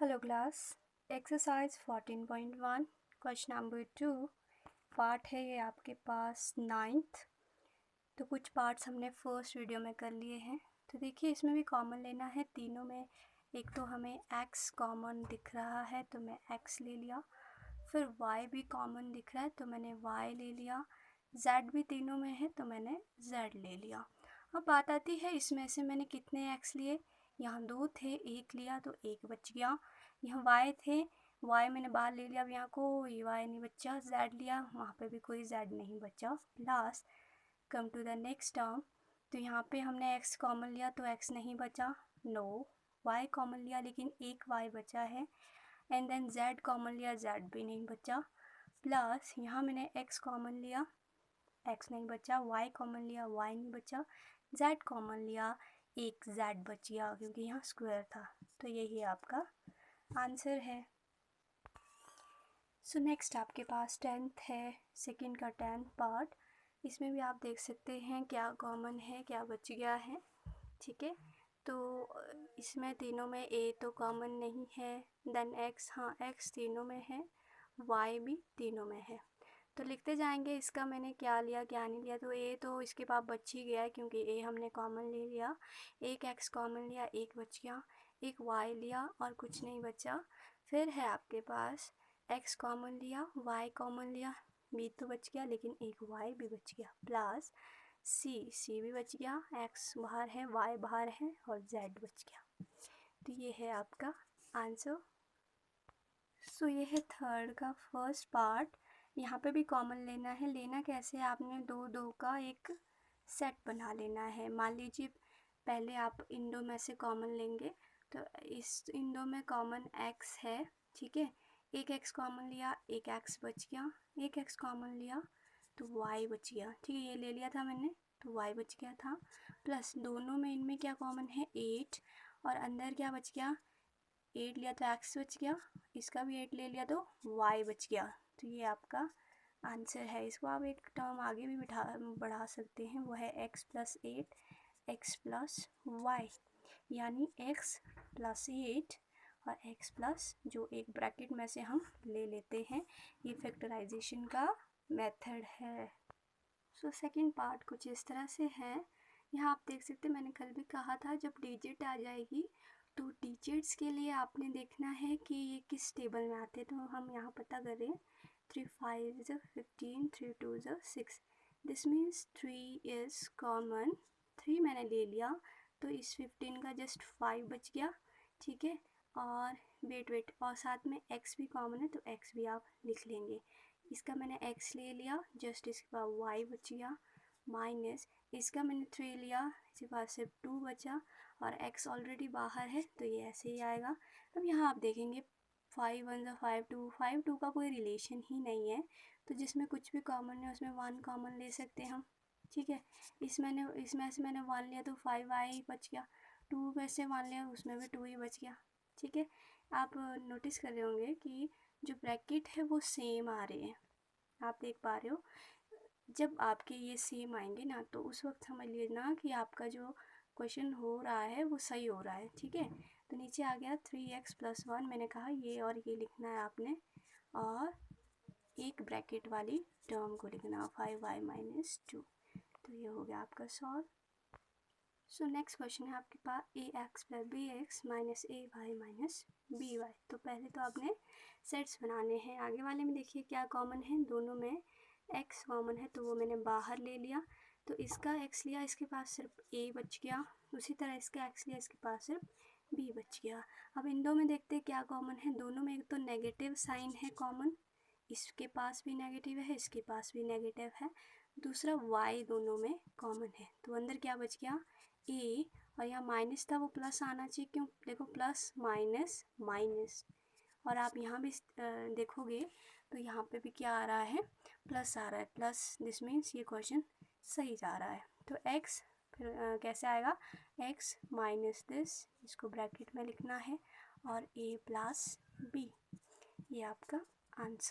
Hello class, exercise 14.1 question number 2 part है ये आपके पास 9th। तो कुछ पार्ट्स हमने फर्स्ट वीडियो में कर लिए हैं। तो देखिए इसमें भी कॉमन लेना है तीनों में। एक तो हमें x कॉमन दिख रहा है तो मैं x ले लिया, फिर y भी कॉमन दिख रहा है तो मैंने y ले लिया, z भी तीनों में है तो मैंने z ले लिया। अब बात आती है इसमें से मैंने कितने x लिए। यहाँ 2 थे, एक लिया तो एक बच गया। यहाँ y थे, y मैंने बाहर ले लिया, अब यहाँ कोई y नहीं बचा। z लिया, वहाँ पे भी कोई z नहीं बचा। Plus come to the next term, तो यहाँ पे हमने x कॉमन लिया तो x नहीं बचा, नो। y कॉमन लिया लेकिन एक y बचा है, एंड देन z कॉमन लिया, z भी नहीं बचा। प्लस यहाँ मैंने x कॉमन लिया, x नहीं बचा, y कॉमन लिया, y नहीं बचा, z कॉमन लिया, एक z बच गया क्योंकि यहाँ स्क्वायर था। तो यही आपका आंसर है। सो नेक्स्ट आपके पास 10th है, सेकंड का 10th पार्ट। इसमें भी आप देख सकते हैं क्या कॉमन है, क्या बच गया है। ठीक है, तो इसमें तीनों में a तो कॉमन नहीं है, देन x, हाँ x तीनों में है, y भी तीनों में है। तो लिखते जाएंगे इसका मैंने क्या लिया क्या नहीं लिया। तो a तो इसके पास बच ही गया है क्योंकि a हमने कॉमन ले लिया, एक x कॉमन लिया, एक बच गया, एक y लिया और कुछ नहीं बचा। फिर है आपके पास x कॉमन लिया, y कॉमन लिया, b तो बच गया लेकिन एक y भी बच गया। प्लस c भी बच गया, x बाहर है, y बाहर है और z बच गया। तो ये है आपका आंसर। सो ये है थर्ड का फर्स्ट पार्ट। यहाँ पे भी कॉमन लेना है। लेना कैसे है, आपने दो दो का एक सेट बना लेना है। मान लीजिए पहले आप इन दो में से कॉमन लेंगे, तो इस इन दो में कॉमन x है, ठीक है। एक x कॉमन लिया, एक x बच गया, एक x कॉमन लिया तो y बच गया, ठीक है। ये ले लिया था मैंने तो y बच गया था। प्लस दोनों में इनमें क्या कॉमन है, 8, और अंदर क्या बच गया, 8 लिया तो x बच गया, इसका भी 8 ले लिया तो y बच गया। तो ये आपका आंसर है। इसको आप एक टर्म आगे भी बढ़ा सकते हैं, वो है x plus 8 x plus y, यानी x प्लस 8 और x प्लस जो एक ब्रैकेट में से हम ले लेते हैं। ये फैक्टराइजेशन का मेथड है। सो सेकंड पार्ट कुछ इस तरह से है। यहाँ आप देख सकते हैं, मैंने कल भी कहा था जब डिजिट आ जाएगी तो डिजिट्स के लिए आपने देखना है कि ये किस टेबल में आते हैं। तो हम यहाँ पता करें, 3 5 is 15, 3 2 is 6, this means 3 is common. 3 मैंने ले लिया तो इस 15 का जस्ट 5 बच गया, ठीक है। और वेट और साथ में x भी कॉमन है तो x भी आप लिख लेंगे। इसका मैंने x ले लिया, जस्ट इसके पास y बच गया, माइनस इसका मैंने 3 लिया, इसके पास सिर्फ 2 बचा और x ऑलरेडी बाहर है तो ये ऐसे ही आएगा। अब यहाँ आप देखेंगे 5 1 ज़ा 5 2, 5 2 का कोई रिलेशन ही नहीं है, तो जिसमें कुछ भी कॉमन है उसमें 1 कॉमन ले सकते हैं हम, ठीक है। इसमें से मैंने 1 लिया तो 5 आया ही बच गया, 2 में से 1 लिया उसमें भी 2 ही बच गया, ठीक है। आप नोटिस कर रहे होंगे कि जो ब्रैकेट है वो सेम आ रहे हैं, आप देख पा रहे हो। जब आपके ये सेम आएंगे ना तो उस वक्त समझ लेना कि आपका जो क्वेश्चन हो रहा है वो सही हो रहा है, ठीक है। तो नीचे आ गया 3x प्लस 1, मैंने कहा ये और ये लिखना है आपने, और एक ब्रैकेट वाली टर्म को लिखना 5y माइनस 2। तो ये हो गया आपका सॉल्व। सो नेक्स्ट क्वेश्चन है आपके पास ax plus bx minus ay minus by। तो पहले तो आपने सेट्स बनाने हैं। आगे वाले में देखिए क्या कॉमन है, दोनों में x कॉमन है तो वो मैंने बाहर ले लिया, तो इसका x लिया, इसके पास सिर्फ a बच गया। उसी तरह इसका x लिया, इसके पास सिर्फ b बच गया। अब इन दो में देखते हैं क्या कॉमन है। दोनों में एक तो नेगेटिव साइन है कॉमन, इसके पास भी नेगेटिव है, इसके पास भी नेगेटिव है। दूसरा y दोनों में कॉमन है, तो अंदर क्या बच गया, a, और यहाँ माइनस था वो प्लस आना चाहिए, क्यों, देखो प्लस माइनस माइनस, और आप यहाँ भी देखोगे तो यहाँ पे भी क्या आ रहा है, प्लस आ रहा है, प्लस दिस मीन्स ये क्वेश्चन सही जा रहा है। तो x फिर कैसे आएगा, x माइनस दिस, इसको ब्रैकेट में लिखना है, और a प्लस b, ये आपका आंसर।